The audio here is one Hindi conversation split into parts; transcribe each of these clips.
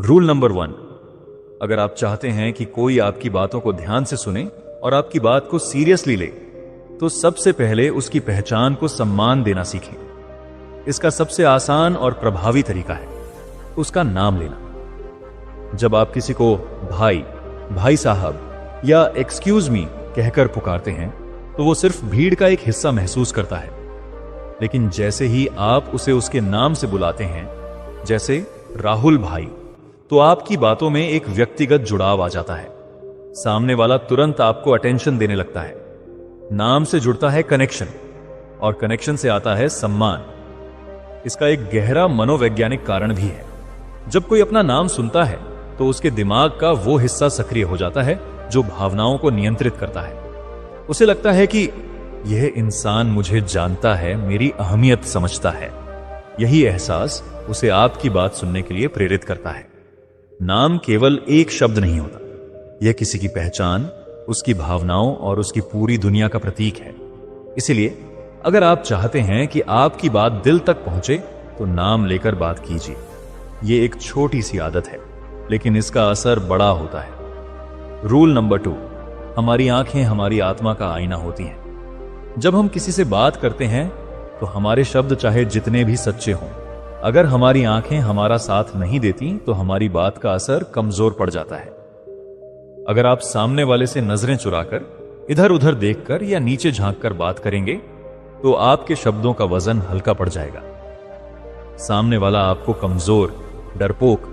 रूल नंबर 1, अगर आप चाहते हैं कि कोई आपकी बातों को ध्यान से सुने और आपकी बात को सीरियसली ले, तो सबसे पहले उसकी पहचान को सम्मान देना सीखें। इसका सबसे आसान और प्रभावी तरीका है उसका नाम लेना। जब आप किसी को भाई, भाई साहब या एक्सक्यूज मी कहकर पुकारते हैं, तो वो सिर्फ भीड़ का एक हिस्सा महसूस करता है। लेकिन जैसे ही आप उसे उसके नाम से बुलाते हैं, जैसे राहुल भाई, तो आपकी बातों में एक व्यक्तिगत जुड़ाव आ जाता है। सामने वाला तुरंत आपको अटेंशन देने लगता है। नाम से जुड़ता है कनेक्शन, और कनेक्शन से आता है सम्मान। इसका एक गहरा मनोवैज्ञानिक कारण भी है। जब कोई अपना नाम सुनता है, तो उसके दिमाग का वो हिस्सा सक्रिय हो जाता है जो भावनाओं को नियंत्रित करता है। उसे लगता है कि यह इंसान मुझे जानता है, मेरी अहमियत समझता है। यही एहसास उसे आपकी बात सुनने के लिए प्रेरित करता है। नाम केवल एक शब्द नहीं होता, यह किसी की पहचान, उसकी भावनाओं और उसकी पूरी दुनिया का प्रतीक है। इसलिए अगर आप चाहते हैं कि आपकी बात दिल तक पहुंचे, तो नाम लेकर बात कीजिए। यह एक छोटी सी आदत है, लेकिन इसका असर बड़ा होता है। रूल नंबर 2, हमारी आंखें हमारी आत्मा का आईना होती हैं। जब हम किसी से बात करते हैं, तो हमारे शब्द चाहे जितने भी सच्चे हों, अगर हमारी आंखें हमारा साथ नहीं देती, तो हमारी बात का असर कमजोर पड़ जाता है। अगर आप सामने वाले से नजरें चुराकर, इधर उधर देखकर या नीचे झांककर बात करेंगे, तो आपके शब्दों का वजन हल्का पड़ जाएगा। सामने वाला आपको कमजोर, डरपोक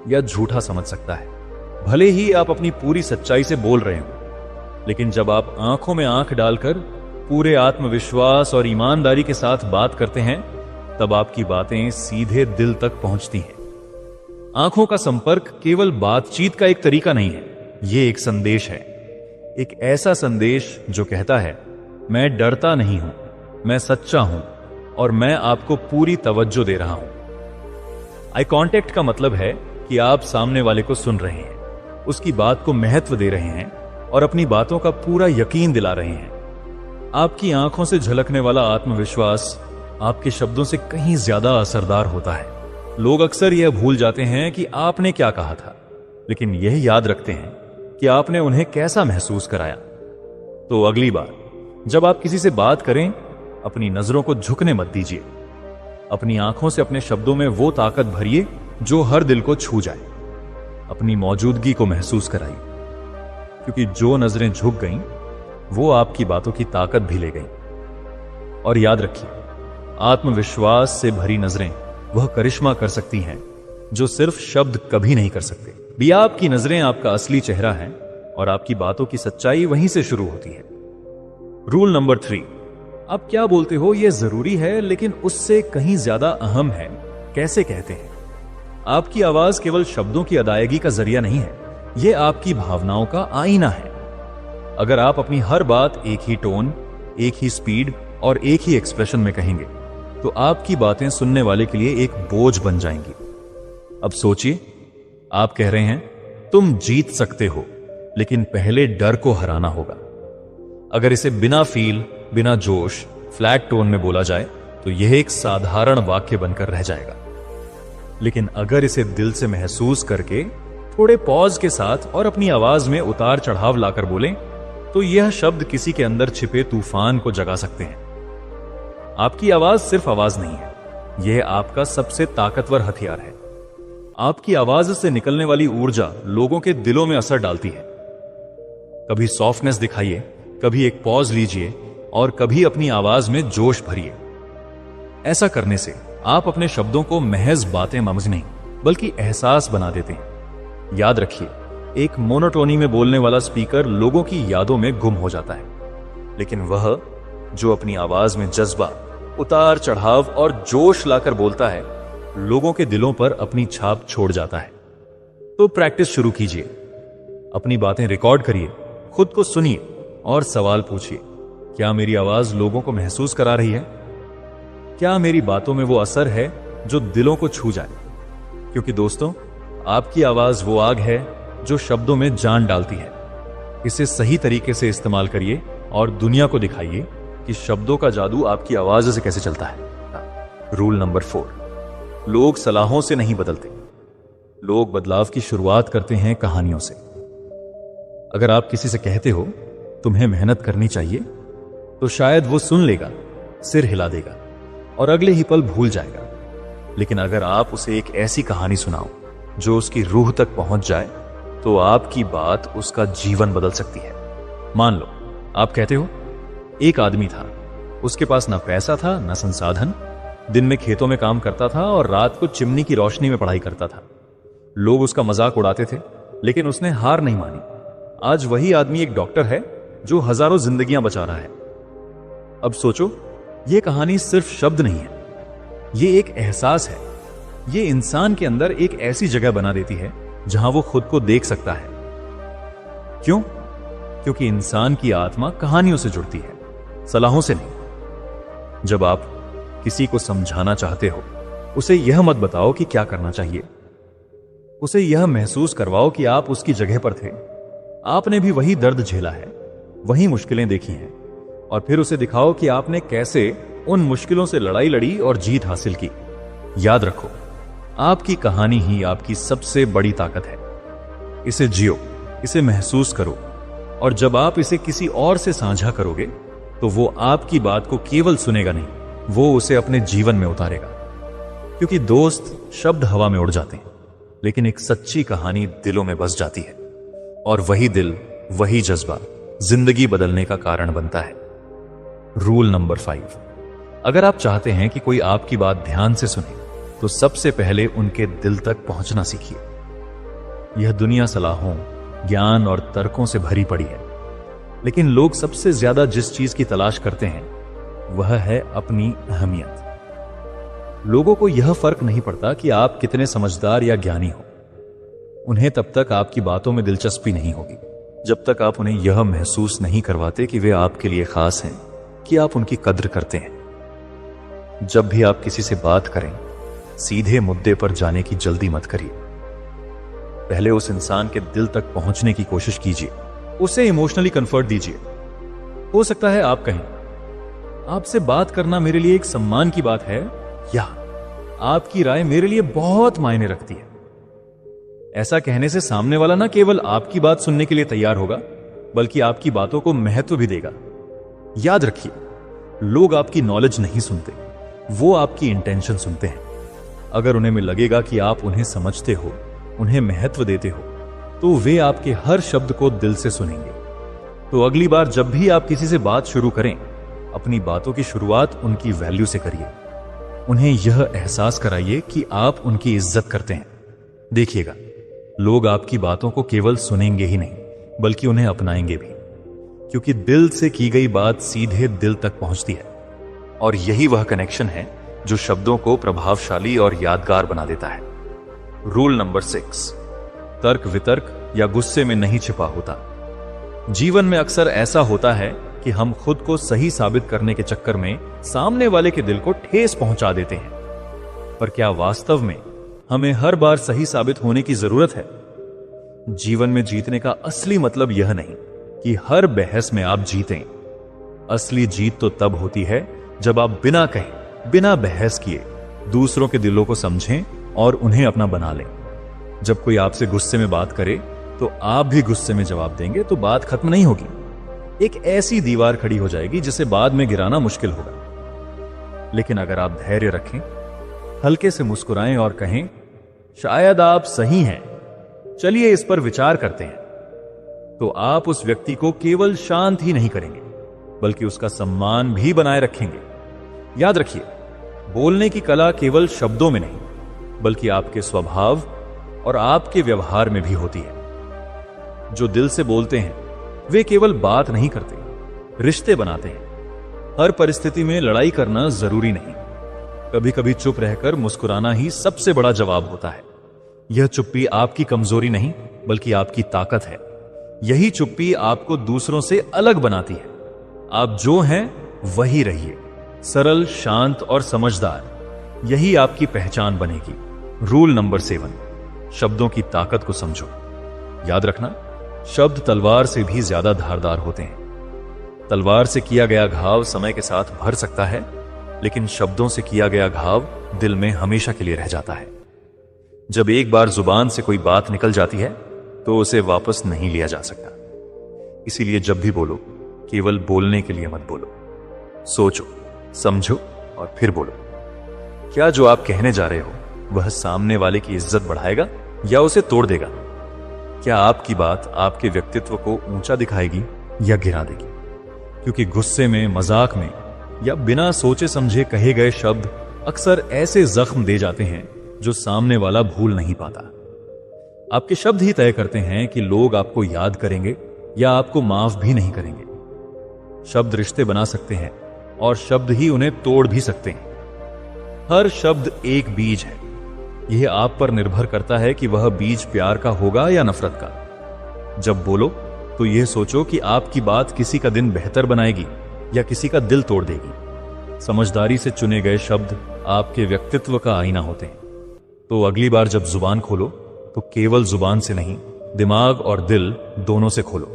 या झूठा समझ सकता है, भले ही आप अपनी पूरी सच्चाई से बोल रहे हो। लेकिन जब आप आंखों में आंख डालकर पूरे आत्मविश्वास और ईमानदारी के साथ बात करते हैं, तब आपकी बातें सीधे दिल तक पहुंचती हैं। आंखों का संपर्क केवल बातचीत का एक तरीका नहीं है, यह एक संदेश है। एक ऐसा संदेश जो कहता है, मैं डरता नहीं हूं, मैं सच्चा हूं और मैं आपको पूरी तवज्जो दे रहा हूं। आई कांटेक्ट का मतलब है कि आप सामने वाले को सुन रहे हैं, उसकी बात को महत्व दे रहे हैं और अपनी बातों का पूरा यकीन दिला रहे हैं। आपकी आंखों से झलकने वाला आत्मविश्वास आपके शब्दों से कहीं ज्यादा असरदार होता है। लोग अक्सर यह भूल जाते हैं कि आपने क्या कहा था, लेकिन यह याद रखते हैं कि आपने उन्हें कैसा महसूस कराया। तो अगली बार जब आप किसी से बात करें, अपनी नजरों को झुकने मत दीजिए। अपनी आंखों से अपने शब्दों में वो ताकत भरिए जो हर दिल को छू जाए। अपनी मौजूदगी को महसूस कराइए, क्योंकि जो नजरें झुक गईं, वो आपकी बातों की ताकत भी ले गईं। और याद रखिए, आत्मविश्वास से भरी नजरें वह करिश्मा कर सकती हैं जो सिर्फ शब्द कभी नहीं कर सकते। भी आपकी नजरें आपका असली चेहरा हैं और आपकी बातों की सच्चाई वहीं से शुरू होती है। रूल नंबर 3, आप क्या बोलते हो यह जरूरी है, लेकिन उससे कहीं ज्यादा अहम है कैसे कहते हैं। आपकी आवाज केवल शब्दों की अदायगी का जरिया नहीं है, यह आपकी भावनाओं का आईना है। अगर आप अपनी हर बात एक ही टोन, एक ही स्पीड और एक ही एक्सप्रेशन में कहेंगे, तो आपकी बातें सुनने वाले के लिए एक बोझ बन जाएंगी। अब सोचिए, आप कह रहे हैं, तुम जीत सकते हो, लेकिन पहले डर को हराना होगा। अगर इसे बिना फील, बिना जोश, फ्लैट टोन में बोला जाए, तो यह एक साधारण वाक्य बनकर रह जाएगा। लेकिन अगर इसे दिल से महसूस करके, थोड़े पॉज के साथ और अपनी आवाज में उतार चढ़ाव लाकर बोलें, तो यह शब्द किसी के अंदर छिपे तूफान को जगा सकते हैं। आपकी आवाज सिर्फ आवाज नहीं है, यह आपका सबसे ताकतवर हथियार है। आपकी आवाज से निकलने वाली ऊर्जा लोगों के दिलों में असर डालती है। कभी सॉफ्टनेस दिखाइए, कभी एक पॉज लीजिए और कभी अपनी आवाज में जोश भरिए। ऐसा करने से आप अपने शब्दों को महज बातें समझ नहीं, बल्कि एहसास बना देते हैं। याद रखिए, एक मोनोटोनी में बोलने वाला स्पीकर लोगों की यादों में गुम हो जाता है, लेकिन वह जो अपनी आवाज में जज्बा, उतार चढ़ाव और जोश लाकर बोलता है, लोगों के दिलों पर अपनी छाप छोड़ जाता है। तो प्रैक्टिस शुरू कीजिए, अपनी बातें रिकॉर्ड करिए, खुद को सुनिए और सवाल पूछिए, क्या मेरी आवाज लोगों को महसूस करा रही है? क्या मेरी बातों में वो असर है जो दिलों को छू जाए? क्योंकि दोस्तों, आपकी आवाज वो आग है जो शब्दों में जान डालती है। इसे सही तरीके से इस्तेमाल करिए और दुनिया को दिखाइए कि शब्दों का जादू आपकी आवाज से कैसे चलता है। रूल नंबर 4, लोग सलाहों से नहीं बदलते, लोग बदलाव की शुरुआत करते हैं कहानियों से। अगर आप किसी से कहते हो तुम्हें मेहनत करनी चाहिए, तो शायद वो सुन लेगा, सिर हिला देगा और अगले ही पल भूल जाएगा। लेकिन अगर आप उसे एक ऐसी कहानी सुनाओ जो उसकी रूह तक पहुंच जाए, तो आपकी बात उसका जीवन बदल सकती है। मान लो आप कहते हो एक आदमी था, उसके पास ना पैसा था ना संसाधन, दिन में खेतों में काम करता था और रात को चिमनी की रोशनी में पढ़ाई करता था। लोग उसका मजाक उड़ाते थे, लेकिन उसने हार नहीं मानी। आज वही आदमी एक डॉक्टर है जो हजारों जिंदगियां बचा रहा है। अब सोचो, यह कहानी सिर्फ शब्द नहीं है, यह एक एहसास है। यह इंसान के अंदर एक ऐसी जगह बना देती है जहां वो खुद को देख सकता है। क्यों? क्योंकि इंसान की आत्मा कहानियों से जुड़ती है, सलाहों से नहीं। जब आप किसी को समझाना चाहते हो, उसे यह मत बताओ कि क्या करना चाहिए। उसे यह महसूस करवाओ कि आप उसकी जगह पर थे, आपने भी वही दर्द झेला है, वही मुश्किलें देखी हैं, और फिर उसे दिखाओ कि आपने कैसे उन मुश्किलों से लड़ाई लड़ी और जीत हासिल की। याद रखो, आपकी कहानी ही आपकी सबसे बड़ी ताकत है। इसे जियो, इसे महसूस करो, और जब आप इसे किसी और से साझा करोगे, तो वो आपकी बात को केवल सुनेगा नहीं, वो उसे अपने जीवन में उतारेगा। क्योंकि दोस्त शब्द हवा में उड़ जाते हैं, लेकिन एक सच्ची कहानी दिलों में बस जाती है, और वही दिल, वही जज्बा जिंदगी बदलने का कारण बनता है। रूल नंबर 5, अगर आप चाहते हैं कि कोई आपकी बात ध्यान से सुने, तो सबसे पहले उनके दिल तक पहुंचना सीखिए। यह दुनिया सलाहों, ज्ञान और तर्कों से भरी पड़ी है, लेकिन लोग सबसे ज्यादा जिस चीज की तलाश करते हैं वह है अपनी अहमियत। लोगों को यह फर्क नहीं पड़ता कि आप कितने समझदार या ज्ञानी हो। उन्हें तब तक आपकी बातों में दिलचस्पी नहीं होगी जब तक आप उन्हें यह महसूस नहीं करवाते कि वे आपके लिए खास हैं, कि आप उनकी कद्र करते हैं। जब भी आप किसी से बात करें, सीधे मुद्दे पर जाने की जल्दी मत करिए। पहले उस इंसान के दिल तक पहुंचने की कोशिश कीजिए, उसे इमोशनली कंफर्ट दीजिए। हो सकता है आप कहें, आपसे बात करना मेरे लिए एक सम्मान की बात है, या आपकी राय मेरे लिए बहुत मायने रखती है। ऐसा कहने से सामने वाला न केवल आपकी बात सुनने के लिए तैयार होगा, बल्कि आपकी बातों को महत्व भी देगा। याद रखिए, लोग आपकी नॉलेज नहीं सुनते, वो आपकी इंटेंशन सुनते हैं। अगर उन्हें लगेगा कि आप उन्हें समझते हो, उन्हें महत्व देते हो, तो वे आपके हर शब्द को दिल से सुनेंगे। तो अगली बार जब भी आप किसी से बात शुरू करें, अपनी बातों की शुरुआत उनकी वैल्यू से करिए। उन्हें यह एहसास कराइए कि आप उनकी इज्जत करते हैं। देखिएगा, लोग आपकी बातों को केवल सुनेंगे ही नहीं, बल्कि उन्हें अपनाएंगे भी, क्योंकि दिल से की गई बात सीधे दिल तक पहुंचती है। और यही वह कनेक्शन है जो शब्दों को प्रभावशाली और यादगार बना देता है। रूल नंबर 6, तर्क वितर्क या गुस्से में नहीं छिपा होता। जीवन में अक्सर ऐसा होता है कि हम खुद को सही साबित करने के चक्कर में सामने वाले के दिल को ठेस पहुंचा देते हैं। पर क्या वास्तव में हमें हर बार सही साबित होने की जरूरत है? जीवन में जीतने का असली मतलब यह नहीं कि हर बहस में आप जीतें। असली जीत तो तब होती है जब आप बिना कहे, बिना बहस किए दूसरों के दिलों को समझें और उन्हें अपना बना लें। जब कोई आपसे गुस्से में बात करे, तो आप भी गुस्से में जवाब देंगे, तो बात खत्म नहीं होगी। एक ऐसी दीवार खड़ी हो जाएगी जिसे बाद में गिराना मुश्किल होगा। लेकिन अगर आप धैर्य रखें, हल्के से मुस्कुराएं और कहें, शायद आप सही हैं, चलिए इस पर विचार करते हैं, तो आप उस व्यक्ति को केवल शांत ही नहीं करेंगे, बल्कि उसका सम्मान भी बनाए रखेंगे। याद रखिए, बोलने की कला केवल शब्दों में नहीं, बल्कि आपके स्वभाव और आपके व्यवहार में भी होती है। जो दिल से बोलते हैं, वे केवल बात नहीं करते, रिश्ते बनाते हैं। हर परिस्थिति में लड़ाई करना जरूरी नहीं, कभी कभी चुप रहकर मुस्कुराना ही सबसे बड़ा जवाब होता है। यह चुप्पी आपकी कमजोरी नहीं, बल्कि आपकी ताकत है। यही चुप्पी आपको दूसरों से अलग बनाती है। आप जो हैं वही रहिए, सरल, शांत और समझदार। यही आपकी पहचान बनेगी। रूल नंबर 7, शब्दों की ताकत को समझो। याद रखना, शब्द तलवार से भी ज्यादा धारदार होते हैं। तलवार से किया गया घाव समय के साथ भर सकता है, लेकिन शब्दों से किया गया घाव दिल में हमेशा के लिए रह जाता है। जब एक बार जुबान से कोई बात निकल जाती है तो उसे वापस नहीं लिया जा सकता। इसीलिए जब भी बोलो, केवल बोलने के लिए मत बोलो। सोचो, समझो और फिर बोलो। क्या जो आप कहने जा रहे हो वह सामने वाले की इज्जत बढ़ाएगा या उसे तोड़ देगा? क्या आपकी बात आपके व्यक्तित्व को ऊंचा दिखाएगी या गिरा देगी? क्योंकि गुस्से में, मजाक में या बिना सोचे समझे कहे गए शब्द अक्सर ऐसे जख्म दे जाते हैं जो सामने वाला भूल नहीं पाता। आपके शब्द ही तय करते हैं कि लोग आपको याद करेंगे या आपको माफ भी नहीं करेंगे। शब्द रिश्ते बना सकते हैं और शब्द ही उन्हें तोड़ भी सकते हैं। हर शब्द एक बीज है। यह आप पर निर्भर करता है कि वह बीज प्यार का होगा या नफरत का। जब बोलो तो यह सोचो कि आपकी बात किसी का दिन बेहतर बनाएगी या किसी का दिल तोड़ देगी। समझदारी से चुने गए शब्द आपके व्यक्तित्व का आईना होते हैं। तो अगली बार जब जुबान खोलो तो केवल जुबान से नहीं, दिमाग और दिल दोनों से खोलो।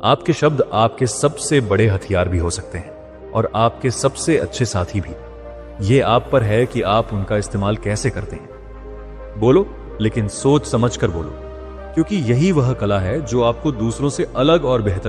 आपके शब्द आपके सबसे बड़े हथियार भी हो सकते हैं और आपके सबसे अच्छे साथी भी। यह आप पर है कि आप उनका इस्तेमाल कैसे करते हैं। बोलो, लेकिन सोच समझ कर बोलो, क्योंकि यही वह कला है जो आपको दूसरों से अलग और बेहतर